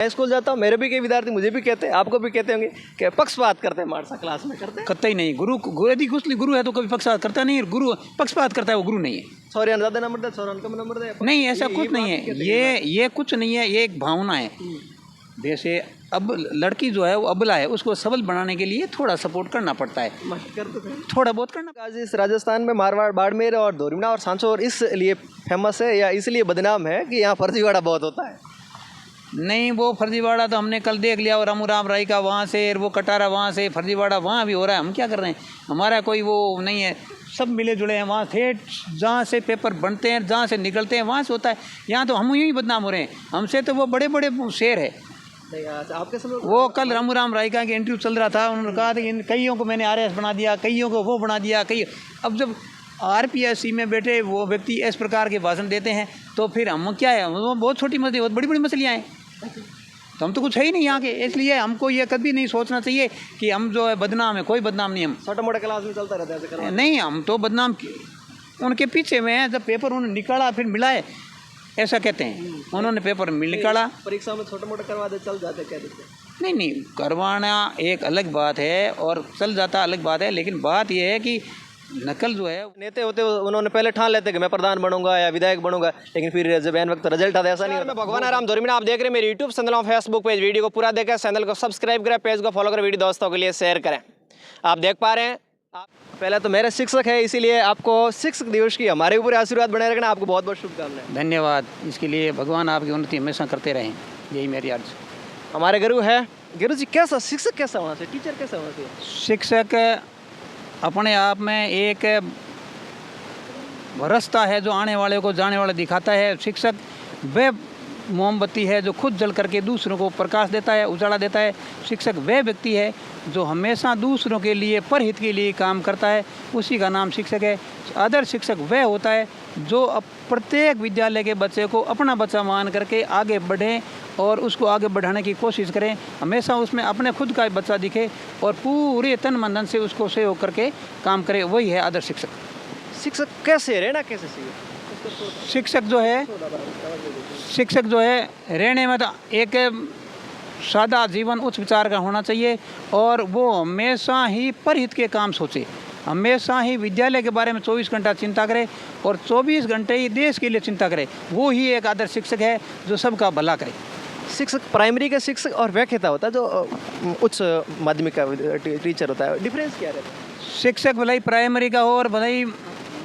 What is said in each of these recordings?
मैं स्कूल जाता हूँ, मेरे भी कई विद्यार्थी मुझे भी कहते हैं, आपको भी कहते होंगे कि पक्षपात करते हैं मार्शल क्लास में, करते हैं? करता ही नहीं। गुरु यदि कुछ गुरु है तो कभी पक्षपात करता नहीं। गुरु पक्षपात करता है वो गुरु नहीं है। सौर्य ज़्यादा नंबर दे, सौर्य कम नंबर दे, नहीं, ऐसा कुछ नहीं है। ये कुछ नहीं है, ये एक भावना है। जैसे अब लड़की जो है वो अबला है, उसको सबल बनाने के लिए थोड़ा सपोर्ट करना पड़ता है, थोड़ा बहुत करना। इस राजस्थान में मारवाड़, बाड़मेर और धोरीमना और सांचौर इसलिए फेमस है या इसलिए बदनाम है कि यहाँ फर्जीवाड़ा बहुत होता है? नहीं, वो फर्जीवाड़ा तो हमने कल देख लिया, और रामूराम राय का वहाँ से, वो कटारा वहाँ से, फर्जीवाड़ा वहाँ भी हो रहा है। हम क्या कर रहे हैं? हमारा कोई वो नहीं है, सब मिले जुले हैं। वहाँ थे जहाँ से पेपर बनते हैं, जहाँ से निकलते हैं वहाँ से होता है। यहाँ तो हम यूँ ही बदनाम हो रहे हैं। हमसे तो वो बड़े बड़े शेर है। आपके समय वो कल रामूराम राय का इंटरव्यू चल रहा था, उन्होंने कहा था कि कईयों को मैंने RS बना दिया, कईयों को वो बना दिया, कई। अब जब RPSC में बैठे वो व्यक्ति इस प्रकार के भाषण देते हैं तो फिर हम क्या है? वो बहुत छोटी मसली, बहुत बड़ी बड़ी मछलियाँ हैं। तो हम तो कुछ है ही नहीं यहाँ के, इसलिए हमको ये कभी नहीं सोचना चाहिए कि हम जो है बदनाम है। कोई बदनाम नहीं। हम छोटा मोटा क्लास में चलता रहता है नहीं, हम तो बदनाम उनके पीछे में हैं। जब पेपर उन्होंने निकाला फिर मिला है, ऐसा कहते हैं। उन्होंने पेपर निकाला, परीक्षा में छोटा मोटा करवा दे, चल जाते, कह देते। नहीं, करवाना एक अलग बात है और चल जाता अलग बात है। लेकिन बात यह है कि नकल जो है, नेता होते उन्होंने पहले ठान लेते कि मैं प्रधान बनूंगा या विधायक बनूंगा, लेकिन फिर जब एन वक्त रिजल्ट आता ऐसा नहीं होता। भगवान आराम धोरीमना, आप देख रहे हैं मेरे यूट्यूब चैनल और फेसबुक पेज। वीडियो को पूरा देखें, चैनल को सब्सक्राइब करें, पेज को फॉलो करें, वीडियो दोस्तों के लिए शेयर करें। आप देख पा रहे हैं, पहले तो मेरे शिक्षक है, इसीलिए आपको शिक्षक दिवस की हमारे ऊपर आशीर्वाद बनाए रखना। आपको बहुत बहुत शुभकामनाएं। धन्यवाद। इसके लिए भगवान आपकी उन्नति हमेशा करते रहें, यही मेरी अर्ज। हमारे गुरु है। गुरु जी कैसा शिक्षक, कैसा वहाँ से टीचर, कैसा वहाँ से शिक्षक? अपने आप में एक रास्ता है जो आने वाले को जाने वाला दिखाता है। शिक्षक वह मोमबत्ती है जो खुद जल करके दूसरों को प्रकाश देता है, उजाला देता है। शिक्षक वह व्यक्ति है जो हमेशा दूसरों के लिए, परहित के लिए काम करता है, उसी का नाम शिक्षक है। आदर्श शिक्षक वह होता है जो प्रत्येक विद्यालय के बच्चे को अपना बच्चा मान करके आगे बढ़ें और उसको आगे बढ़ाने की कोशिश करें। हमेशा उसमें अपने खुद का बच्चा दिखे और पूरे तन मन धन से उसको सहयोग करके काम करे, वही है आदर्श शिक्षक। शिक्षक कैसे रहना, कैसे चाहिए? शिक्षक जो है रहने में तो एक सादा जीवन, उच्च विचार का होना चाहिए और वो हमेशा ही परहित के काम सोचे, हमेशा ही विद्यालय के बारे में 24 घंटा चिंता करे और 24 घंटे ही देश के लिए चिंता करे। वो ही एक आदर्श शिक्षक है जो सबका भला करे। शिक्षक प्राइमरी का शिक्षक और व्याख्याता होता है जो उच्च माध्यमिक का टीचर होता है, डिफरेंस क्या रहता है? शिक्षक भले ही प्राइमरी का हो और भले ही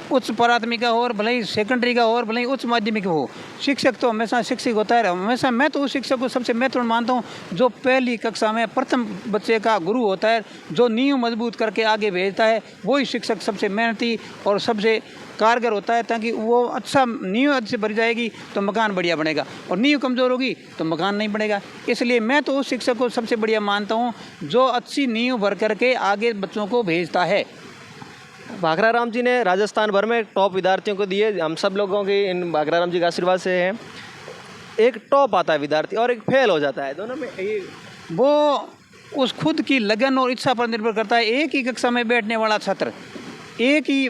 उच्च प्राथमिक का हो और भले ही सेकेंडरी का हो और भले ही उच्च माध्यमिक हो, शिक्षक तो हमेशा शिक्षक होता है। हमेशा मैं तो उस शिक्षक को सबसे महत्वपूर्ण मानता हूँ जो पहली कक्षा में प्रथम बच्चे का गुरु होता है, जो नींव मजबूत करके आगे भेजता है। वही शिक्षक सबसे मेहनती और सबसे कारगर होता है, ताकि वो अच्छा नींव अच्छे भरी जाएगी तो मकान बढ़िया बनेगा, और नींव कमज़ोर होगी तो मकान नहीं बनेगा। इसलिए मैं तो उस शिक्षक को सबसे बढ़िया मानता हूँ जो अच्छी नींव भर करके आगे बच्चों को भेजता है। भाखराराम जी ने राजस्थान भर में टॉप विद्यार्थियों को दिए। हम सब लोगों की इन भाखराराम जी के आशीर्वाद से है। एक टॉप आता है विद्यार्थी और एक फेल हो जाता है, दोनों में वो उस खुद की लगन और इच्छा पर निर्भर करता है। एक ही कक्षा में बैठने वाला छात्र, एक ही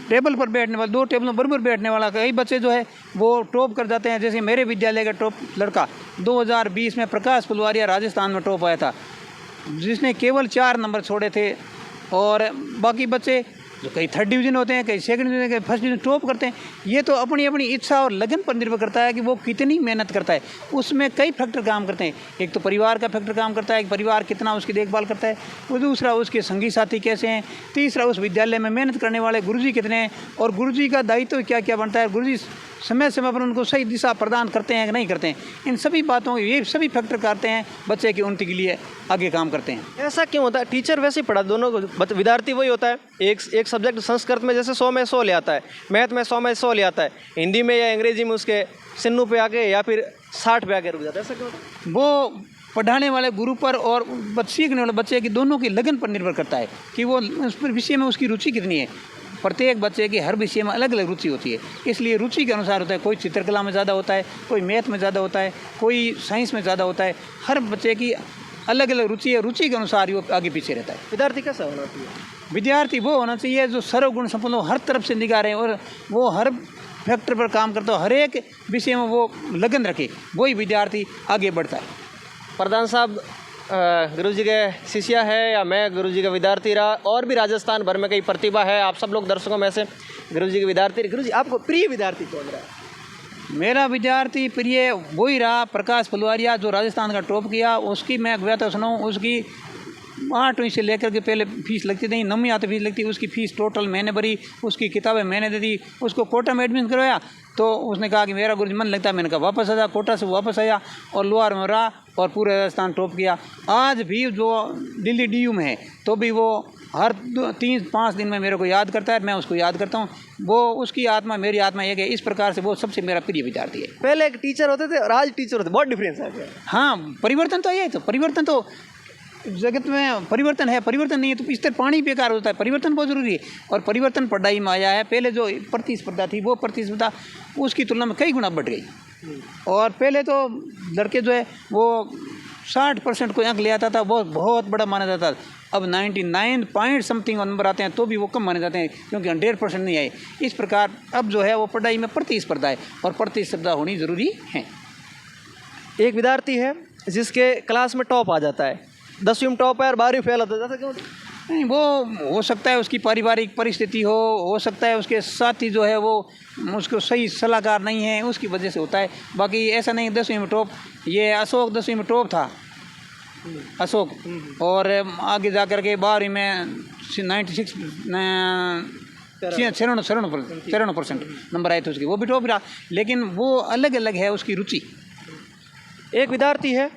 टेबल पर बैठने वाला, 2 टेबलों बराबर बैठने वाला, कई बच्चे जो है वो टॉप कर जाते हैं। जैसे मेरे विद्यालय का टॉप लड़का 2020 में प्रकाश पुलवारिया राजस्थान में टॉप आया था, जिसने केवल 4 नंबर छोड़े थे। और बाकी बच्चे जो कई 3rd डिवीज़न होते हैं, कई 2nd डिवीज़न, कई 1st डिवीज़न टॉप करते हैं। ये तो अपनी अपनी इच्छा और लगन पर निर्भर करता है कि वो कितनी मेहनत करता है। उसमें कई फैक्टर काम करते हैं। एक तो परिवार का फैक्टर काम करता है कि परिवार कितना उसकी देखभाल करता है, और दूसरा उसके संगी साथी कैसे हैं, तीसरा उस विद्यालय में मेहनत करने वाले गुरुजी कितने हैं और गुरुजी का दायित्व क्या क्या बनता है, गुरुजी समय समय पर उनको सही दिशा प्रदान करते हैं कि नहीं करते हैं। इन सभी बातों, ये सभी फैक्टर करते हैं बच्चे की उन्नति के लिए आगे काम करते हैं। ऐसा क्यों होता है? टीचर वैसे ही पढ़ा, दोनों विद्यार्थी वही होता है। एक सब्जेक्ट संस्कृत में जैसे 100 में 100 ले आता है, मैथ में 100 में 100 ले आता है, हिंदी में या अंग्रेजी में उसके 90 पे आके या फिर 60 पे आके रुक जाता है। ऐसा क्यों होता है? वो पढ़ाने वाले गुरु पर और सीखने वाले बच्चे की दोनों की लगन पर निर्भर करता है कि वो उस पर विषय में उसकी रुचि कितनी है। प्रत्येक बच्चे की हर विषय में अलग अलग रुचि होती है, इसलिए रुचि के अनुसार होता है। कोई चित्रकला में ज़्यादा होता है, कोई मैथ में ज़्यादा होता है, कोई साइंस में ज़्यादा होता है। हर बच्चे की अलग अलग रुचि है, रुचि के अनुसार वो आगे पीछे रहता है। विद्यार्थी कैसा होना चाहिए? विद्यार्थी वो होना चाहिए जो सर्वगुण संपन्न हो, हर तरफ से निगाह रहे और वो हर फैक्टर पर काम करता हो, हर एक विषय में वो लगन रखे, वही विद्यार्थी आगे बढ़ता है। प्रधान साहब, गुरु जी के शिष्य है या मैं गुरु जी का विद्यार्थी रहा, और भी राजस्थान भर में कई प्रतिभा है, आप सब लोग दर्शकों में से गुरु जी के विद्यार्थी। गुरु जी, आपको प्रिय विद्यार्थी कौन रहा? मेरा विद्यार्थी प्रिय वही रहा प्रकाश पलवारिया, जो राजस्थान का टॉप किया। उसकी मैं व्यथा सुनाऊँ, उसकी 8वीं से लेकर के पहले फीस लगती थी, 9वीं आते फीस लगती, उसकी फ़ीस टोटल मैंने भरी, उसकी किताबें मैंने दे दी। उसको कोटा में एडमिशन करवाया तो उसने कहा कि मेरा गुरुजी मन लगता है, मैंने कहा वापस आ जा। कोटा से वापस आया और लोअर में रहा और पूरे राजस्थान टॉप किया। आज भी जो दिल्ली DU में है तो भी वो हर 3-5 दिन में मेरे को याद करता है, मैं उसको याद करता हूँ। वो उसकी आत्मा मेरी आत्मा एक है, इस प्रकार से वो सबसे मेरा प्रिय विद्यार्थी है। पहले एक टीचर होते थे और आज टीचर होते, बहुत डिफरेंस है। हाँ, परिवर्तन तो यही, तो परिवर्तन तो जगत में परिवर्तन है, परिवर्तन नहीं है तो इस तरह पानी बेकार होता है। परिवर्तन बहुत ज़रूरी है और परिवर्तन पढ़ाई में आया है। पहले जो प्रतिस्पर्धा थी वो प्रतिस्पर्धा उसकी तुलना में कई गुना बढ़ गई। और पहले तो लड़के जो है वो 60% कोई अंक ले आता था, वो बहुत बड़ा माना जाता था। अब 99 पॉइंट समथिंग नंबर आते हैं तो भी वो कम माने जाते हैं, क्योंकि 100% नहीं आए। इस प्रकार अब जो है वो पढ़ाई में प्रतिस्पर्धा है और प्रतिस्पर्धा होनी ज़रूरी है। एक विद्यार्थी है जिसके क्लास में टॉप आ जाता है, 10वीं में टॉप है और 12वीं फेल होता है, जैसा क्यों? नहीं, वो हो सकता है उसकी पारिवारिक परिस्थिति हो सकता है उसके साथी जो है वो उसको सही सलाहकार नहीं है, उसकी वजह से होता है। बाकी ऐसा नहीं 10वीं में टॉप, ये अशोक 10वीं में टॉप था, अशोक, और आगे जा कर के 12वीं में 96 93% नंबर आए थे उसके, वो भी टॉप रहा। लेकिन वो अलग अलग है उसकी रुचि। एक विद्यार्थी है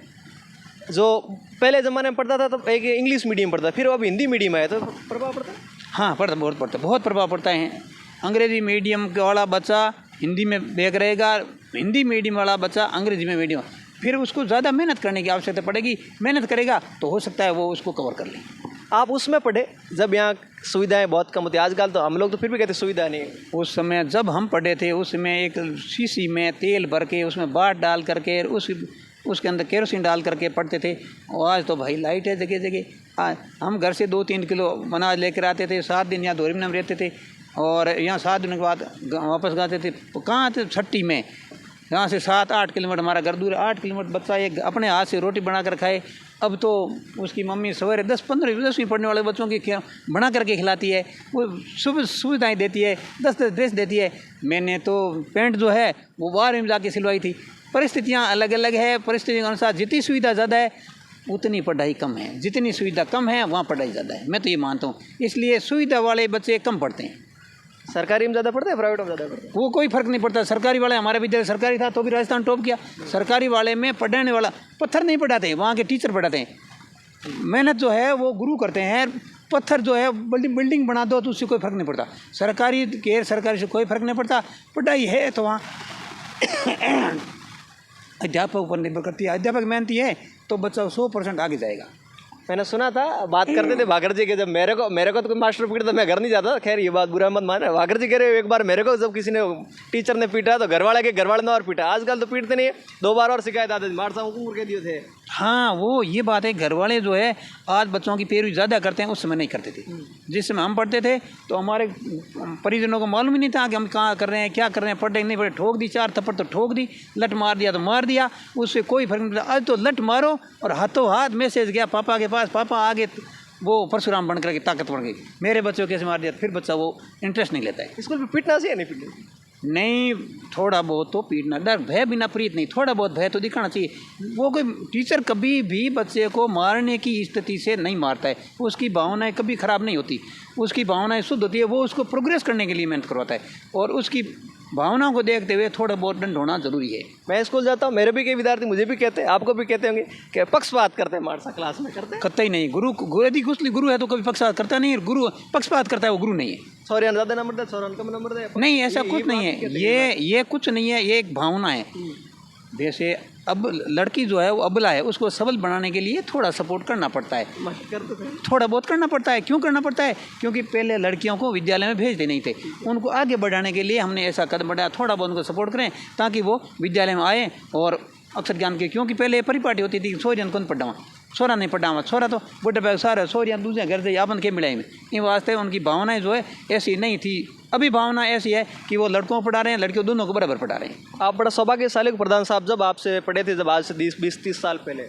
जो पहले ज़माने में पढ़ता था तो एक इंग्लिश मीडियम पढ़ता, फिर वो अब हिंदी मीडियम है, तो प्रभाव पड़ता है? हाँ, बहुत प्रभाव पड़ता है। अंग्रेजी मीडियम वाला बच्चा हिंदी में बैक रहेगा, हिंदी मीडियम वाला बच्चा अंग्रेजी में मीडियम, फिर उसको ज़्यादा मेहनत करने की आवश्यकता पड़ेगी। मेहनत करेगा तो हो सकता है वो उसको कवर कर ले। आप उसमें पढ़े जब यहाँ सुविधाएं बहुत कम होती, आजकल तो हम लोग तो फिर भी कहते सुविधा नहीं है। उस समय जब हम पढ़े थे उसमें एक शीशी में तेल भर के उसमें बाट डाल करके उसके अंदर केरोसिन डाल करके पढ़ते थे। और आज तो भाई लाइट है जगह जगह। हम घर से 2-3 किलो अनाज लेकर आते थे, 7 दिन यहाँ धोरी में हम रहते थे और यहाँ 7 दिन के बाद वापस गाते थे। कहाँ थे? छट्टी में। यहाँ से 7-8 किलोमीटर हमारा घर दूर, 8 किलोमीटर बच्चा एक अपने हाथ से रोटी बना कर खाए। अब तो उसकी मम्मी सवेरे 10-15 पढ़ने वाले बच्चों की बना करके खिलाती है, वो सुविधाएँ देती है, 10 ड्रेस देती है। मैंने तो पैंट जो है वो 12वीं में जाके सिलवाई थी। परिस्थितियाँ अलग अलग है, परिस्थिति के अनुसार जितनी सुविधा ज़्यादा है उतनी पढ़ाई कम है, जितनी सुविधा कम है वहाँ पढ़ाई ज़्यादा है। मैं तो ये मानता हूँ, इसलिए सुविधा वाले बच्चे कम पढ़ते हैं। सरकारी में ज़्यादा पढ़ते हैं, प्राइवेट में ज़्यादा पढ़ते हैं? वो कोई फ़र्क नहीं पड़ता। सरकारी वाले, हमारा विद्यालय सरकारी था तो भी राजस्थान टॉप किया। सरकारी वाले में पढ़ाने वाला पत्थर नहीं पढ़ाते, वहाँ के टीचर पढ़ाते हैं। मेहनत जो है वो गुरु करते हैं। पत्थर जो है बिल्डिंग बना दो तो उससे कोई फ़र्क नहीं पड़ता। सरकारी से कोई फ़र्क नहीं पड़ता। पढ़ाई है तो वहाँ अध्यापक पर निर्भर करती है। अध्यापक मेहनती है तो बच्चा 100% आगे जाएगा। मैंने सुना था, बात करते थे भागर जी के, जब मेरे को तो कोई मास्टर पीटा तो मैं घर नहीं जाता। खैर ये बात बुरा मत माने। भागर जी कह रहे एक बार मेरे को जब किसी ने टीचर ने पीटा तो घर वाले ने और पीटा। आजकल तो पीटते नहीं है, 2 बार और शिकायत आते थे, मार साहब कह दिए थे। हाँ, वो ये बात है, घर वाले जो है आज बच्चों की पैरवी ज़्यादा करते हैं, उस समय नहीं करते थे। जिस समय हम पढ़ते थे तो हमारे परिजनों को मालूम ही नहीं था कि हम कहाँ कर रहे हैं, क्या कर रहे हैं, पढ़े नहीं पढ़े। ठोक दी 4 थप्पड़ तो ठोक दी, लट मार दिया तो मार दिया, उससे कोई फर्क नहीं पड़ता। आज तो लट मारो और हाथों हाथ मैसेज गया पापा के पास, पापा आगे वो परशुराम बन करके ताकतवर गई। मेरे बच्चों को कैसे मार दिया, फिर बच्चा वो इंटरेस्ट नहीं लेता है। स्कूल में पीटना चाहिए नहीं पीटना? नहीं, थोड़ा बहुत तो पीटना, डर भय बिना प्रीत नहीं, थोड़ा बहुत भय तो दिखाना चाहिए। वो कोई टीचर कभी भी बच्चे को मारने की स्थिति से नहीं मारता है। उसकी भावनाएं कभी ख़राब नहीं होती, उसकी भावनाएं शुद्ध होती है। वो उसको प्रोग्रेस करने के लिए मेहनत करवाता है और उसकी भावनाओं को देखते हुए थोड़ा बहुत दंड होना जरूरी है। मैं स्कूल जाता हूँ, मेरे भी कई विद्यार्थी मुझे भी कहते हैं, आपको भी कहते होंगे कि पक्षपात करते हैं मारसा क्लास में, करते हैं? कतई नहीं। गुरु यदि गुरु है तो कभी पक्षपात करता नहीं। गुरु पक्षपात करता है वो गुरु नहीं है। सौर्यान ज़्यादा नंबर दे, सौर्यान कम नंबर दे, नहीं, ऐसा कुछ नहीं है। ये कुछ नहीं है, ये एक भावना है। जैसे अब लड़की जो है वो अबला है, उसको सबल बनाने के लिए थोड़ा सपोर्ट करना पड़ता है, थोड़ा बहुत करना पड़ता है। क्यों करना पड़ता है? क्योंकि पहले लड़कियों को विद्यालय में भेजते नहीं थे, उनको आगे बढ़ाने के लिए हमने ऐसा कदम बढ़ाया। थोड़ा बहुत उनको सपोर्ट करें ताकि वो विद्यालय में आए और अक्षर ज्ञान के। क्योंकि पहले परिपाटी होती थी, सोरियन कौन पढ़ावा, छोरा नहीं पढ़ावा, छोरा तो बुढ़े बैग सारा सोरिया दूसरे घर से यापन के मिलाई में। इन वास्ते उनकी भावनाएं जो है ऐसी नहीं थी। अभी भावना ऐसी है कि वो लड़कों को पढ़ा रहे हैं, लड़कियों दोनों को बराबर पढ़ा रहे हैं। आप बड़ा सौभाग्यशाली प्रधान साहब, जब आपसे पढ़े थे, जब आज से 20-30 साल पहले,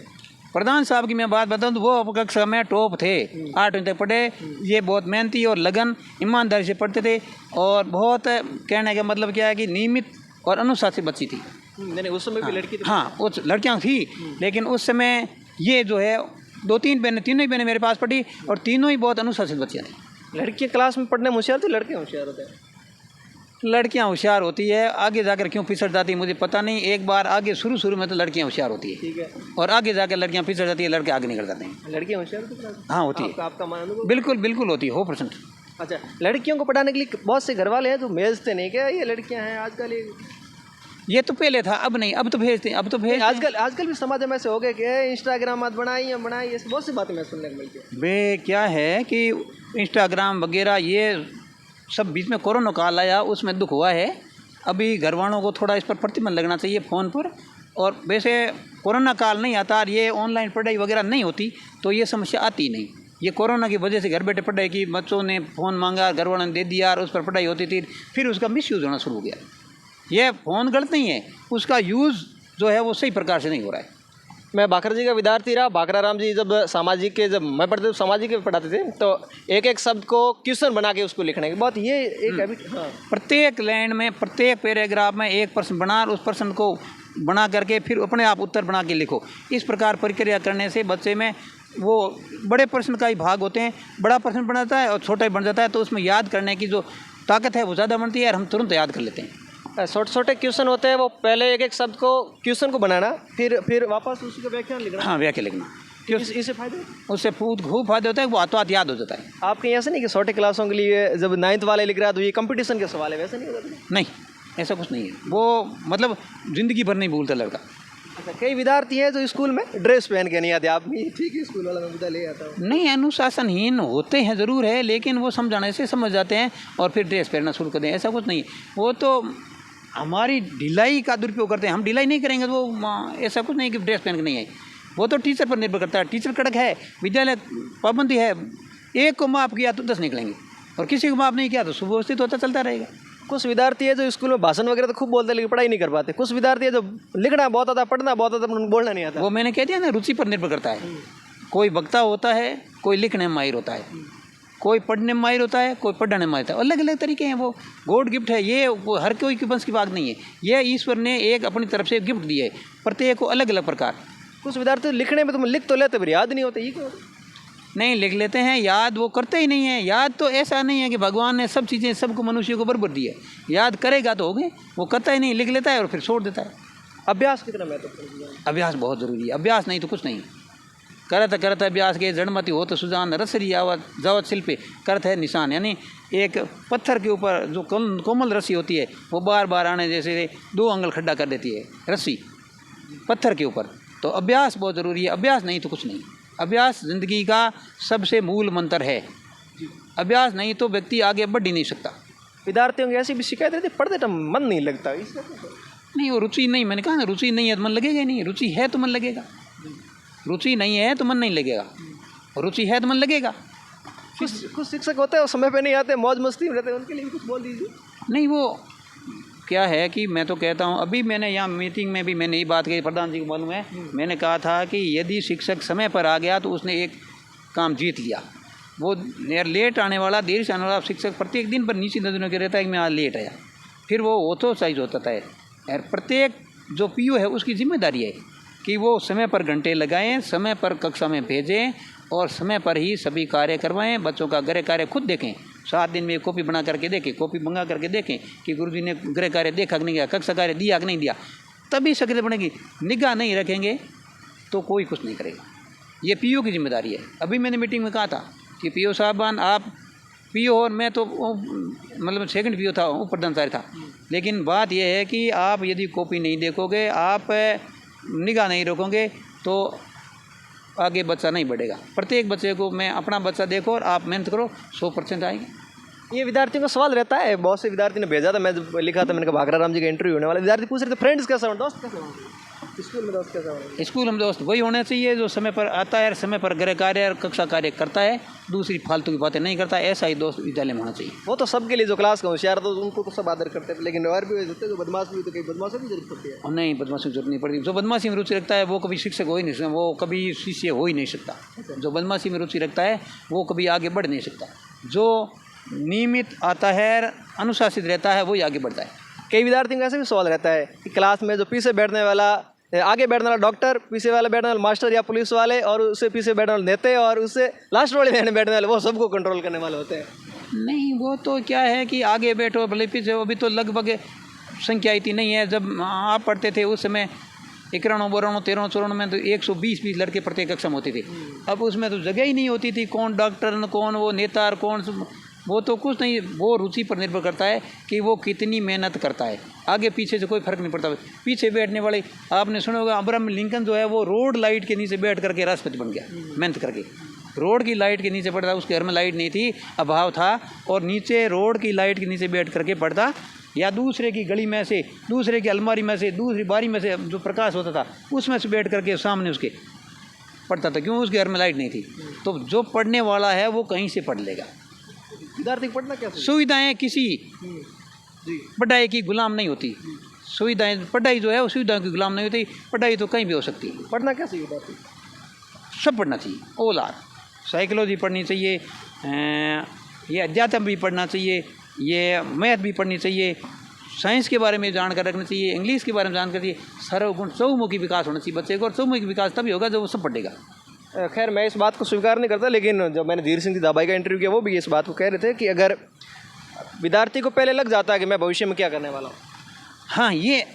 प्रधान साहब की मैं बात बताऊं तो वो कक्षा में टॉप थे, 8वीं तक पढ़े। ये बहुत मेहनती और लगन ईमानदारी से पढ़ते थे और बहुत, कहने का मतलब क्या है कि नियमित और अनुशासित बच्ची थी। नहीं उस समय भी लड़की थी। हाँ, उस लड़कियाँ थी, लेकिन उस समय ये जो है 2-3 बहनें, तीनों ही बहनें मेरे पास पढ़ी और तीनों ही बहुत अनुशासित बच्चियाँ थी। लड़कियाँ क्लास में पढ़ने में होशियार थी, लड़के होशियार होते हैं? लड़कियां होशियार होती है, आगे जाकर क्यों पिछड़ जाती है मुझे पता नहीं। एक बार आगे शुरू में तो लड़कियां होशियार होती है, ठीक है, और आगे जाकर लड़कियां पिछड़ जाती है, लड़के आगे निकल जाते हैं। लड़कियाँ होशियार होती हैं? हाँ होती है। आपका अनुभव? बिल्कुल बिल्कुल होती है, 100%। अच्छा, लड़कियों को पढ़ाने के लिए बहुत से घर वाले हैं जो भेजते नहीं, क्या ये लड़कियां हैं आजकल? ये तो पहले था, अब नहीं, अब तो भेजते हैं, अब तो भेज आजकल भी समाज में ऐसे हो गए कि इंस्टाग्राम मत बनाई ऐसी बहुत सी बातें मैं सुनने को मिलती है। वे क्या है कि इंस्टाग्राम वगैरह ये सब बीच में कोरोना काल आया, उसमें दुख हुआ है। अभी घर वालों को थोड़ा इस पर प्रतिबंध लगना चाहिए फ़ोन पर। और वैसे कोरोना काल नहीं आता और ये ऑनलाइन पढ़ाई वगैरह नहीं होती तो ये समस्या आती नहीं। ये कोरोना की वजह से घर बैठे पढ़ाई की, बच्चों ने फ़ोन मांगा, घर वालों ने दे दिया और उस पर पढ़ाई होती थी, फिर उसका मिसयूज़ होना शुरू हो गया। ये फ़ोन गलत नहीं है, उसका यूज़ जो है वो सही प्रकार से नहीं हो रहा है। मैं भाखरा जी का विद्यार्थी रहा। भाखरा राम जी जब मैं पढ़ते सामाजिक के पढ़ाते थे तो एक एक शब्द को क्वेश्चन बना के उसको लिखने की बात, ये एक हैबिट। हाँ, प्रत्येक लाइन में, प्रत्येक पैराग्राफ में एक प्रश्न बना और उस प्रश्न को बना करके फिर अपने आप उत्तर बना के लिखो। इस प्रकार प्रक्रिया करने से बच्चे में वो बड़े प्रश्न का ही भाग होते हैं, बड़ा प्रश्न बन जाता है और छोटा ही बन जाता है, तो उसमें याद करने की जो ताकत है वो ज़्यादा बनती है और हम तुरंत याद कर लेते हैं। छोटे छोटे क्वेश्चन होते हैं, वो पहले एक एक शब्द को क्वेश्चन को बनाना, फिर वापस उसी का व्याख्यान लिखना। हाँ, व्याख्या लिखना, इससे फायदे, उससे खूब फायदा होता है, वो हाथों हाथ याद हो जाता है। आपके यहाँ से नहीं कि छोटे क्लासों के लिए जब 9th वाले लिख रहा है तो ये कंपटीशन के सवाल है, वैसे नहीं होता? नहीं, ऐसा कुछ नहीं है। वो मतलब ज़िंदगी भर नहीं भूलता लड़का। अच्छा, कई विद्यार्थी हैं जो स्कूल में ड्रेस पहन के नहीं आते, आप भी ठीक है स्कूल वाला मैं विदा ले आता हूँ। नहीं, अनुशासनहीन होते हैं ज़रूर है, लेकिन वो समझाने से समझ जाते हैं और फिर ड्रेस पहनना शुरू कर दें, ऐसा कुछ नहीं है। वो तो हमारी ढिलाई का दुरुपयोग करते हैं, हम ढिलाई नहीं करेंगे तो वो ऐसा कुछ नहीं कि ड्रेस पहन के नहीं आए। वो तो टीचर पर निर्भर करता है, टीचर कड़क है, विद्यालय पाबंदी है, एक को माफ़ किया तो 10 निकलेंगे और किसी को माफ़ नहीं किया तो सुव्यवस्थित होता चलता रहेगा। कुछ विद्यार्थी है जो स्कूल में भाषण वगैरह तो खूब बोलते हैं लेकिन पढ़ाई नहीं कर पाते। कुछ विद्यार्थी है जो लिखना बहुत आता, पढ़ना बहुत आता, बोलना नहीं आता। वो मैंने कह दिया ना, रुचि पर निर्भर करता है। कोई वक्ता होता है, कोई लिखने में माहिर होता है, कोई पढ़ने में माहिर होता है, कोई पढ़ने में माहिर होता है। अलग अलग तरीके हैं, वो गॉड गिफ्ट है। ये वो हर कोई की वंश की बात नहीं है, ये ईश्वर ने एक अपनी तरफ से गिफ्ट दिया है, प्रत्येक को अलग अलग प्रकार। कुछ विद्यार्थी लिखने में तुम लिख तो लेते पर याद नहीं होते, ये क्यों? नहीं, लिख लेते हैं, याद वो करते ही नहीं है। याद तो ऐसा नहीं है कि भगवान ने सब चीज़ें सबको मनुष्य को बराबर दी है, याद करेगा तो हो गए, वो करता ही नहीं, लिख लेता है और फिर छोड़ देता है। अभ्यास कितना महत्वपूर्ण है? अभ्यास बहुत ज़रूरी है, अभ्यास नहीं तो कुछ नहीं। करत करत अभ्यास के जड़मति हो तो सुजान, रसरी आवत जावत शिल्पे, करत है निशान। यानी एक पत्थर के ऊपर जो कोमल रस्सी होती है वो बार बार आने जैसे 2 अंगल खड्डा कर देती है रस्सी पत्थर के ऊपर। तो अभ्यास बहुत ज़रूरी है, अभ्यास नहीं तो कुछ नहीं। अभ्यास ज़िंदगी का सबसे मूल मंत्र है। अभ्यास नहीं तो व्यक्ति आगे बढ़ ही नहीं सकता। विद्यार्थियों की ऐसी भी शिकायत रहती है, पढ़ते तो मन नहीं लगता, इसका नहीं, वो रुचि नहीं, मैंने कहा ना, रुचि नहीं है तो मन लगेगा ही नहीं। रुचि है तो मन लगेगा, रुचि नहीं है तो मन नहीं लगेगा, रुचि है तो मन लगेगा। कुछ शिक्षक होते हैं वो समय पे नहीं आते, मौज मस्ती में रहते हैं, उनके लिए कुछ बोल दीजिए। नहीं, वो क्या है कि मैं तो कहता हूँ, अभी मैंने यहाँ मीटिंग में भी मैंने ये बात कही, प्रधान जी को मालूम है, मैंने कहा था कि यदि शिक्षक समय पर आ गया तो उसने एक काम जीत लिया। वो लेट आने वाला, देर से आने वाला शिक्षक प्रत्येक दिन पर नीचे नजरों के रहता है कि मैं आज लेट आया, फिर वो ऑथो साइज होता है। और प्रत्येक जो पीओ है उसकी जिम्मेदारी है कि वो समय पर घंटे लगाएं, समय पर कक्षा में भेजें और समय पर ही सभी कार्य करवाएं। बच्चों का गृह कार्य खुद देखें, 7 दिन में कॉपी बना करके देखें, कॉपी मंगा करके देखें कि गुरुजी ने गृह कार्य देखा कि नहीं दिया, कक्षा कार्य दिया कि नहीं दिया, तभी शक्ति बनेगी। निगाह नहीं रखेंगे तो कोई कुछ नहीं करेगा। ये पीओ की जिम्मेदारी है। अभी मैंने मीटिंग में कहा था कि पीओ साहबान, आप पीओ और मैं तो मतलब 2nd पीओ था, उप प्रधानाचार्य था, लेकिन बात यह है कि आप यदि कॉपी नहीं देखोगे, आप निगाह नहीं रखोगे तो आगे बच्चा नहीं बढ़ेगा। प्रत्येक बच्चे को, मैं अपना बच्चा देखो और आप मेहनत करो, 100% आएंगे। ये विद्यार्थियों का सवाल रहता है, बहुत से विद्यार्थी ने भेजा था, मैं जब लिखा था, मैंने कहा भाखरा राम जी का इंटरव्यू होने वाला, विद्यार्थी पूछ रहे थे फ्रेंड्स कैसे हो, दोस्त कैसे हो? स्कूल में दोस्त कैसा होगा? स्कूल में दोस्त वही होना चाहिए जो समय पर आता है, समय पर गृह कार्य और कक्षा कार्य करता है, दूसरी फालतू की बातें नहीं करता, ऐसा ही दोस्त विद्यालय में होना चाहिए। वो तो सबके लिए, जो क्लास का होशियार तो उनको तो सब आदर करते हैं, लेकिन और भी हो सकते हैं जो बदमाश भी, तो कहीं बदमाशों की जरूरत पड़ती है। और नहीं, बदमाशी की जरूरत नहीं पड़ती। जो बदमाशी में रुचि रखता है वो कभी शिक्षक हो ही नहीं सकता, वो कभी शिष्य हो ही नहीं सकता। जो बदमाशी में रुचि रखता है वो कभी आगे बढ़ नहीं सकता। जो नियमित आता है, अनुशासित रहता है, वही आगे बढ़ता है। कई विद्यार्थियों का ऐसा भी सवाल रहता है कि क्लास में जो पीछे बैठने वाला, आगे बैठने वाला डॉक्टर, पीछे वाला बैठने वाला मास्टर या पुलिस वाले, और उससे पीछे बैठने वाले नेता, और उससे लास्ट वाले में बैठने वाले, वो सबको कंट्रोल करने वाले होते हैं। नहीं, वो तो क्या है कि आगे बैठो भले पीछे, अभी तो लगभग संख्या इतनी नहीं है। जब आप पढ़ते थे उस समय 91, 92, 13, 94 में तो 120 लड़के प्रत्येक कक्षा में होते थे। अब उसमें तो जगह ही नहीं होती थी, कौन डॉक्टर, कौन वो नेता, और कौन, वो तो कुछ नहीं। वो रुचि पर निर्भर करता है कि वो कितनी मेहनत करता है। आगे पीछे से कोई फर्क नहीं पड़ता। पीछे बैठने वाले, आपने सुना होगा अब्राहम लिंकन जो है वो रोड लाइट के नीचे बैठ करके राष्ट्रपति बन गया, मेहनत करके। रोड की लाइट के नीचे पढ़ता, उसके घर में लाइट नहीं थी, अभाव था, और नीचे रोड की लाइट के नीचे बैठ करके पढ़ता, या दूसरे की गली में से, दूसरे की अलमारी में से, दूसरी बारी में से जो प्रकाश होता था उसमें से बैठ करके सामने उसके पढ़ता था। क्यों? उसके घर में लाइट नहीं थी। तो जो पढ़ने वाला है वो कहीं से पढ़ लेगा। विद्यार्थी पढ़ना कैसे? सुविधाएं किसी पढ़ाई की गुलाम नहीं होती। सुविधाएं, पढ़ाई जो है वो सुविधाओं की गुलाम नहीं होती। पढ़ाई तो कहीं भी हो सकती है। पढ़ना कैसे विद्यार्थी? सब पढ़ना चाहिए, ऑल आर। साइकोलॉजी पढ़नी चाहिए, ये अध्यात्म भी पढ़ना चाहिए, ये मैथ भी पढ़नी चाहिए, साइंस के बारे में जानकारी रखना चाहिए, इंग्लिश के बारे में जानकारी चाहिए। सर्वगुण चहुमुखी विकास होना चाहिए बच्चे को, और चहुमुखी विकास तभी होगा जब वो सब पढ़ेगा। खैर, मैं इस बात को स्वीकार नहीं करता, लेकिन जब मैंने धीर सिंह दाबाई का इंटरव्यू किया, वो भी इस बात को कह रहे थे कि अगर विद्यार्थी को पहले लग जाता है कि मैं भविष्य में क्या करने वाला हूँ। हाँ, ये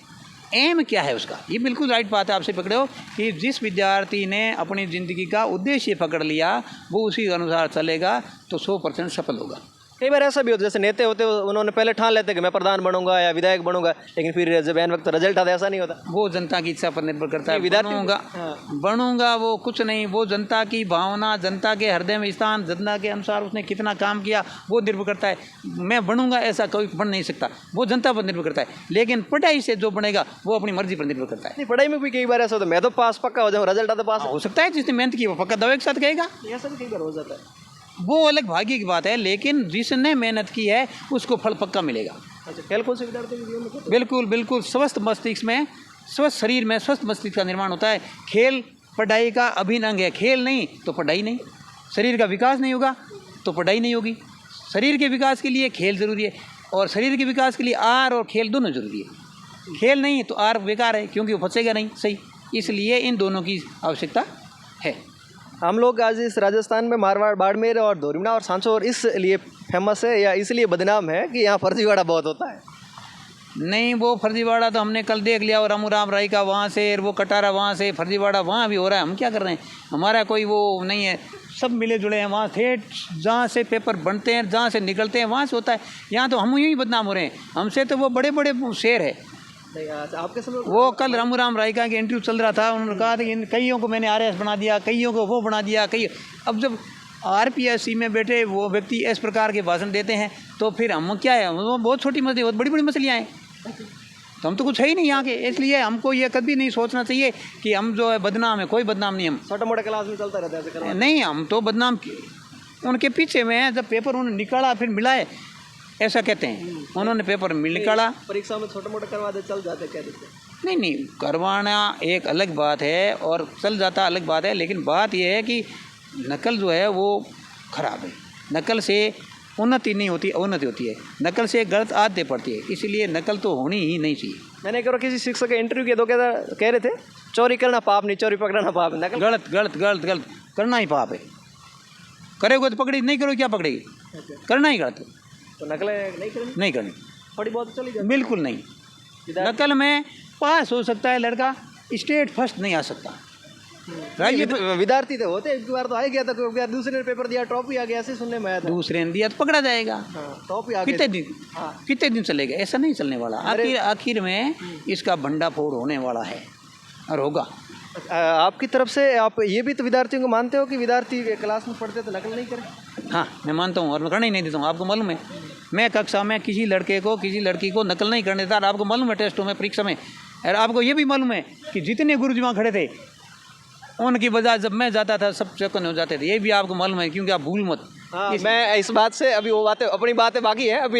एम क्या है उसका, ये बिल्कुल राइट बात है आपसे पकड़े हो कि जिस विद्यार्थी ने अपनी ज़िंदगी का उद्देश्य पकड़ लिया वो उसी के अनुसार चलेगा तो 100% सफल होगा। कई बार ऐसा भी होता है, जैसे नेता होते उन्होंने पहले ठान लेते कि मैं प्रधान बनूंगा या विधायक बनूंगा, लेकिन फिर जब एन वक्त रिजल्ट आता है ऐसा नहीं होता। वो जनता की इच्छा पर निर्भर करता है। विद्यार्थी बनूंगा वो कुछ नहीं, वो जनता की भावना, जनता के हृदय में स्थान, जनता के अनुसार उसने कितना काम किया वो निर्भर करता है। मैं बनूंगा ऐसा कोई बन नहीं सकता, वो जनता पर निर्भर करता है। लेकिन पढ़ाई से जो बनेगा वो अपनी मर्जी पर निर्भर करता है। नहीं, पढ़ाई में भी कई बार ऐसा होता है मैं तो पास पक्का हो जाऊँ, रिजल्ट आता पास हो सकता है जिसने मेहनत की वो पक्का दवा के साथ कहेगा, ऐसा भी कई बार हो जाता है। वो अलग भाग्य की बात है। लेकिन जिसने मेहनत की है उसको फल पक्का मिलेगा। अच्छा, खेल कौन से विद्यार्थी के जीवन में? बिल्कुल बिल्कुल, स्वस्थ मस्तिष्क में, स्वस्थ शरीर में स्वस्थ मस्तिष्क का निर्माण होता है। खेल पढ़ाई का अभिन्न अंग है। खेल नहीं तो पढ़ाई नहीं। शरीर का विकास नहीं होगा तो पढ़ाई नहीं होगी। शरीर के विकास के लिए खेल ज़रूरी है, और शरीर के विकास के लिए आहार और खेल दोनों जरूरी है। खेल नहीं तो आहार बेकार है, क्योंकि वो फंसेगा नहीं सही। इसलिए इन दोनों की आवश्यकता है। हम लोग आज इस राजस्थान में मारवाड़, बाड़मेर और धोरीमना और सांचौर इसलिए फेमस है या इसलिए बदनाम है कि यहाँ फर्जीवाड़ा बहुत होता है। नहीं, वो फर्जीवाड़ा तो हमने कल देख लिया, और रामूराम राय का वहाँ से, वो कटारा वहाँ से, फर्जीवाड़ा वहाँ भी हो रहा है। हम क्या कर रहे हैं? हमारा कोई वो नहीं है, सब मिले जुले हैं। वहाँ थे जहाँ से पेपर बनते हैं, जहाँ से निकलते हैं वहाँ से होता है। यहाँ तो हम यूँ ही बदनाम हो रहे हैं। हमसे तो वो बड़े बड़े शेर है। आपके समय वो कल रामूराम रायका के इंटरव्यू चल रहा था, उन्होंने कहा था कि कईयों को मैंने आरएएस बना दिया, कईयों को वो बना दिया, कई। अब जब आरपीएससी में बैठे वो व्यक्ति इस प्रकार के भाषण देते हैं तो फिर हम क्या है? वो बहुत छोटी मछली, बहुत बड़ी बड़ी मछलियाँ हैं। तो हम तो कुछ है ही नहीं यहाँ के। इसलिए हमको ये कभी नहीं सोचना चाहिए कि हम जो है बदनाम है। कोई बदनाम नहीं। हम छोटा मोटा क्लास में चलता रहता है ऐसे करवा। नहीं, हम तो बदनाम उनके पीछे में हैं। जब पेपर उन्होंने निकाला फिर मिला है, ऐसा कहते हैं। उन्होंने पेपर निकाला, परीक्षा में छोटा मोटा करवा दे, चल जाते, कह देते। नहीं, करवाना एक अलग बात है और चल जाता अलग बात है। लेकिन बात यह है कि नकल जो है वो खराब है। नकल से उन्नति नहीं होती, अवनति होती है। नकल से गलत आदतें पड़ती है, इसलिए नकल तो होनी ही नहीं चाहिए। मैंने एक बार किसी शिक्षक का इंटरव्यू किया तो कह रहे थे चोरी करना पाप नहीं, चोरी पकड़ना पाप है। नकल गलत गलत गलत गलत, करना ही पाप है। करेगा तो पकड़ी, नहीं करो क्या पकड़ेगी? करना ही गलत। तो नकल नहीं करनी थोड़ी बहुत चली जाती। बिल्कुल नहीं। नकल में पास हो सकता है लड़का, स्टेट फर्स्ट नहीं आ सकता। विद्यार्थी तो होते एक बार तो आ गया था, कोई दूसरे ने पेपर दिया, टॉप ही आ गया, ऐसे सुनने में आया था। दूसरे ने दिया तो पकड़ा जाएगा। टॉप ही आ गया। कितने दिन चलेगा? ऐसा नहीं चलने वाला। आखिर में इसका भंडाफोड़ होने वाला है और होगा। आपकी तरफ से आप ये भी तो विद्यार्थियों को मानते हो कि विद्यार्थी क्लास में पढ़ते तो नकल नहीं करें? हाँ, मैं मानता हूँ और मैं करने ही नहीं देता हूँ। आपको मालूम है मैं कक्षा में किसी लड़के को, किसी लड़की को नकल नहीं करने देता। आपको मालूम है टेस्टों में, परीक्षा में और आपको ये भी मालूम है कि जितने गुरुजी वहाँ खड़े थे उनकी बजाय जब मैं जाता था सब चौकन हो जाते थे, ये भी आपको मालूम है, क्योंकि आप भूल मत। हाँ, मैं इस बात से अभी वो बातें अपनी बातें बाकी है अभी